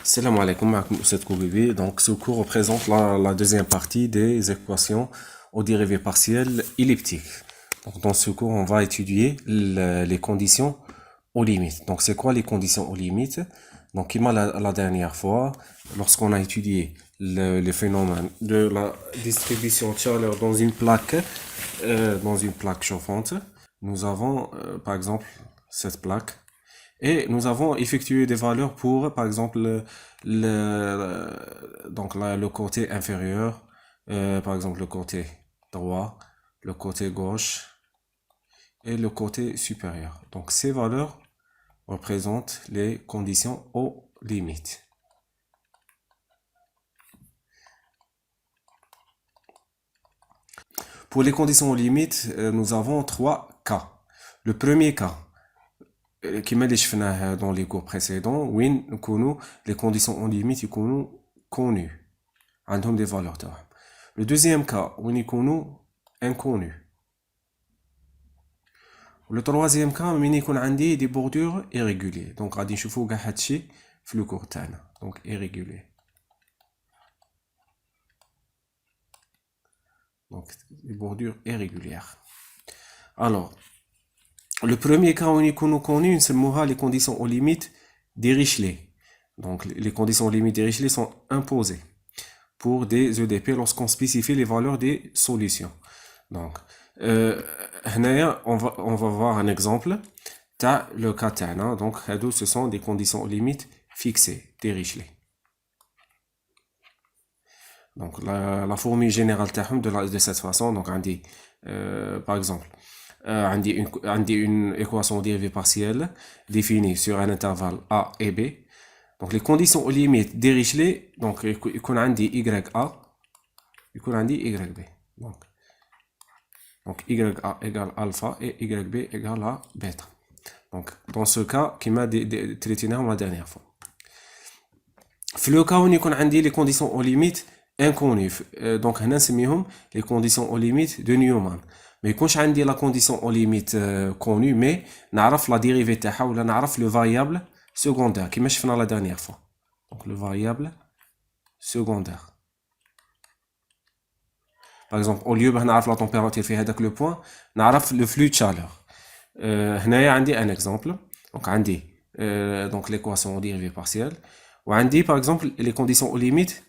Salam alaikum, معكم Oustad Koubibi. Donc, ce cours représente la deuxième partie des équations aux dérivées partielles elliptiques. Donc, dans ce cours, on va étudier les conditions aux limites. Donc, c'est quoi les conditions aux limites? Donc, comme la dernière fois, lorsqu'on a étudié les phénomènes de la distribution de chaleur dans une plaque chauffante, nous avons, par exemple, cette plaque. Et nous avons effectué des valeurs pour, par exemple, le côté inférieur, par exemple le côté droit, le côté gauche et le côté supérieur. Donc ces valeurs représentent les conditions aux limites. Pour les conditions aux limites, nous avons trois cas. Le premier cas, qui m'a شفناه dans les cours précédents وين نكونوا les conditions en limite يكونوا connues عندهم des valeurs تاعهم. Le deuxième cas وين يكونوا inconnus. Le troisième cas وين يكون عندي des bordures irréguliers. Donc غادي نشوفوا كاع هادشي في le cours تاعنا. Donc irrégulier. Donc des bordures irrégulières. Alors le premier cas où nous connaît, c'est les conditions aux limites d'Dirichlet. Donc, les conditions aux limites d'Dirichlet sont imposées pour des EDP lorsqu'on spécifie les valeurs des solutions. Donc, on va voir un exemple. T'as le cas تاعنا. Donc, ce sont des conditions aux limites fixées d'Dirichlet. Donc, la formule générale de cette façon, donc, on dit, par exemple, une équation dérivée partielle définie sur un intervalle A et B. Donc les conditions aux limites d'Dirichlet, donc il y a YA, il y a YB. Donc YA égale alpha et YB égale à bêta. Donc dans ce cas, qui m'a traité la dernière fois. Dans le cas où il y a les conditions aux limites inconnues, donc on a les conditions aux limites de Newman. Mais quand j'ai la condition aux limites connue, mais نعرف la dérivée تاعها ولا نعرف le variable secondaire كما شفنا la dernière fois. Donc le variable secondaire. Par exemple, au lieu de نعرف la température في هذاك le point, نعرف le flux de chaleur. هنايا عندي un exemple. Donc عندي donc l'équation aux dérivées partielles. وعندي par exemple les conditions aux limites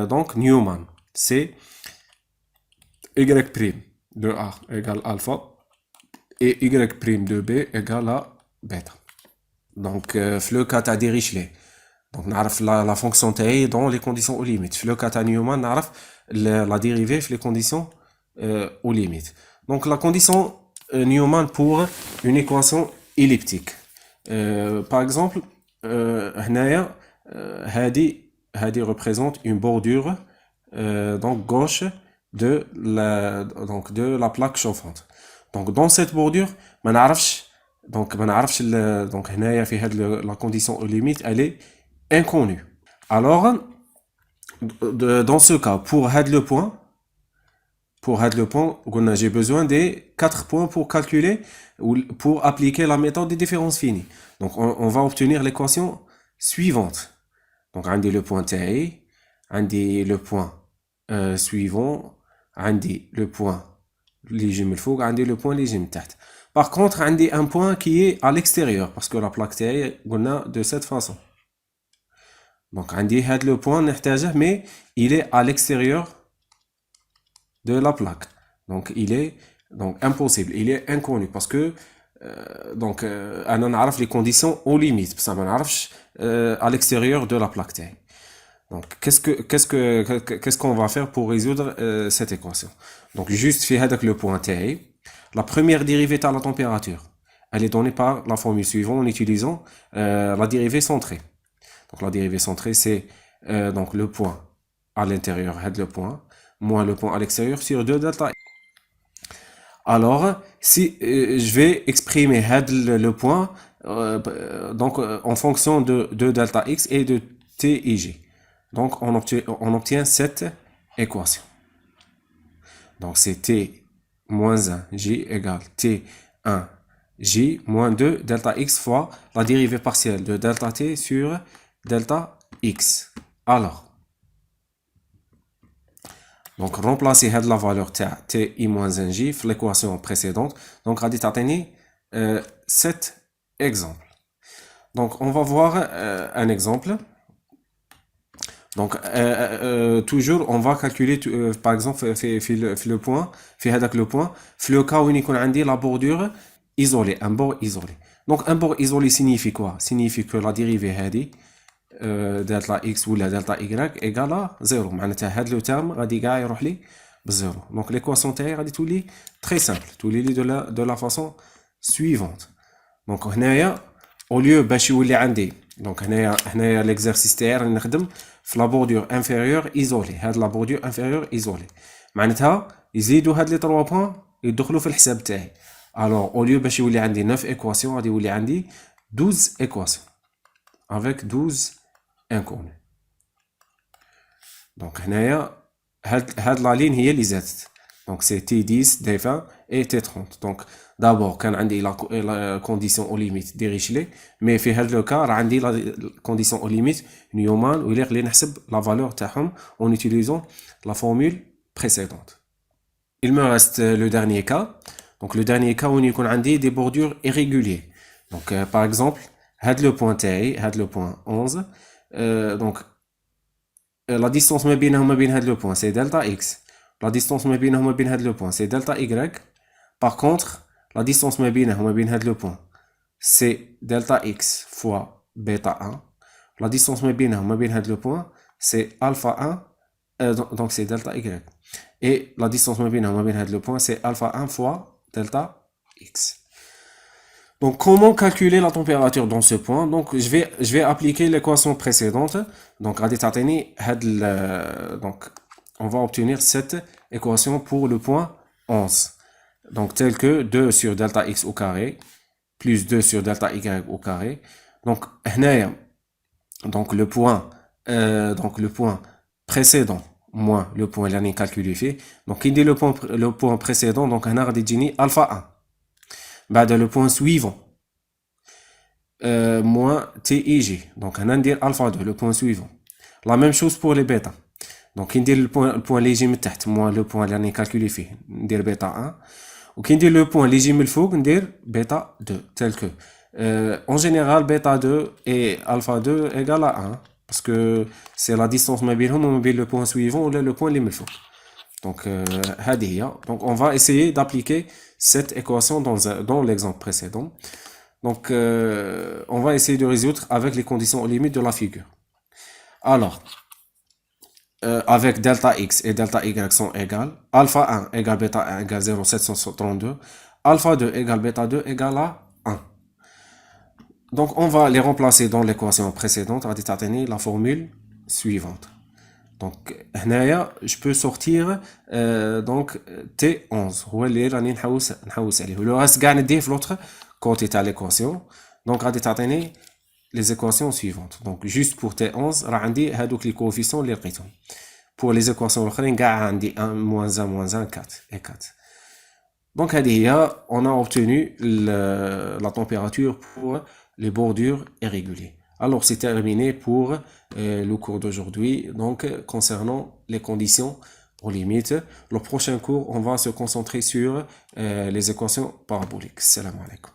donc Newman. C'est y' de A égale alpha et y' de B égale à bêta. Donc, le cas de Dirichlet. Donc, on a la fonction taille dans les conditions aux limites. Le cas de Newman, on a la dérivée les conditions aux limites. Donc, la condition Newman pour une équation elliptique. Par exemple, هذه représente une bordure donc gauche de la plaque chauffante. Donc dans cette bordure, donc la condition aux limites elle est inconnue. Alors dans ce cas pour le point, j'ai besoin des 4 points pour calculer ou pour appliquer la méthode des différences finies. Donc on va obtenir l'équation suivante. Donc on a le point T, on a le point suivant, عندي le point اللي يجي من الفوق عندي le point اللي يجي من تحت. Par contre عندي un point qui est à l'extérieur parce que la plaque تاعي قلنا de cette façon. Donc عندي هاد le point نحتاجه mais il est à l'extérieur de la plaque. Donc il est donc impossible, il est inconnu parce que donc انا نعرف les conditions aux limites بصح ما نعرفش à l'extérieur de la plaque تاعي. Donc, qu'est-ce qu'on va faire pour résoudre cette équation? Donc, juste fait avec le point T. La première dérivée à la température, elle est donnée par la formule suivante en utilisant la dérivée centrée. Donc, la dérivée centrée, c'est donc le point à l'intérieur, le point, moins le point à l'extérieur sur 2 delta. Alors, si je vais exprimer le point donc en fonction de delta x et de t et g. Donc, on obtient cette équation. Donc, c'est T moins 1 J égale T1 J moins 2 delta X fois la dérivée partielle de delta T sur delta x. Alors, donc remplacer la valeur ti moins 1j dans l'équation précédente. Donc, on va donner 7 exemples. Donc, on va voir un exemple. Donc, toujours, on va calculer, par exemple, le point, le point, le cas où il y a la bordure isolée, un bord isolé. Donc, un bord isolé signifie quoi? Signifie que la dérivée delta x ou delta y égale à 0. معناتها هذا le terme غادي كاع يروح لي بزيرو. Donc, l'équation تاعي غادي تولي très simple, تولي لي de la façon suivante. Donc, هنايا au lieu باش يولي عندي donc هنايا l'exercice تاعي راني نخدم في la bordure inférieure isolée. هاد la bordure inférieure isolée معناتها يزيدوا هاد لي 3 بوين يدخلوا في الحساب تاعي. alors au lieu باش يولي عندي 9 équations غادي يولي عندي 12 équations avec 12 inconnus. donc هنايا هاد la ligne هي اللي زادت. donc c'est T10, D20 et T30. donc d'abord كان عندي la condition au limite ديريشلي mais في هاد لو كا راه عندي la condition au limite نيومان ويليق لي نحسب la valeur تاعهم en utilisant la formule précédente. il me reste le dernier cas. donc le dernier cas où il يكون عندي des bordures irréguliers. donc par exemple هاد le point تاعي هاد le point 11 donc la distance ما بينهم وما بين هاد le point c'est delta x. la distance ما بينهم وما بين هاد le point c'est delta y. par contre la distance ما بينه وما بين هاد le point c'est delta x fois bêta 1. la distance ما بينه وما بين هاد le point c'est alpha 1 donc c'est delta y. et la distance ما بينه وما بين هاد le point c'est alpha 1 fois delta x. donc comment calculer la température dans ce point? donc je vais appliquer l'équation précédente. donc donc on va obtenir cette équation pour le point 11. donc tel que 2 sur delta x au carré plus 2 sur delta y au carré. donc donc le point précédent moins le point اللي راني calculé فيه. donc il dit le point précédent donc هنا غادي تجيني alpha 1. بعد le point suivant moins TIG. donc هنا ندير alpha 2 le point suivant. la même chose pour les bêta. donc كي ندير le point اللي يجي من تحت moins le point اللي راني calculé فيه ندير bêta 1. وكي ندير لو بوين اللي يجي من الفوق ندير بيتا 2 tel que en général bêta 2 et alpha 2 égale à 1 parce que c'est la distance ما بينهم وما بين le point suivant ولا le point اللي من الفوق. donc هذه هي. donc on va essayer d'appliquer cette équation dans l'exemple précédent. donc on va essayer de résoudre avec les conditions aux limites de la figure. alors avec delta x et delta y sont égales, alpha 1 égale bêta 1 égale 0,732, alpha 2 égale bêta 2 égale à 1. donc on va les remplacer dans l'équation précédente à déterminer la formule suivante. donc هنايا je peux sortir donc T11 هو اللي راني نحوس عليه ولو رست كاع نديه في l'autre côté تاع l'équation. donc غادي تعطيني les équations suivantes. donc juste pour T11 راه عندي هادوك لي coefficients اللي لقيتهم. pour les équations الاخرين كاع عندي 1 moins 1 moins 1 4 et 4. donc هذه هي on a obtenu la température pour les bordures irrégulières. alors c'est terminé pour le cours d'aujourd'hui donc concernant les conditions aux limites. le prochain cours on va se concentrer sur les équations paraboliques. Salam alaikum.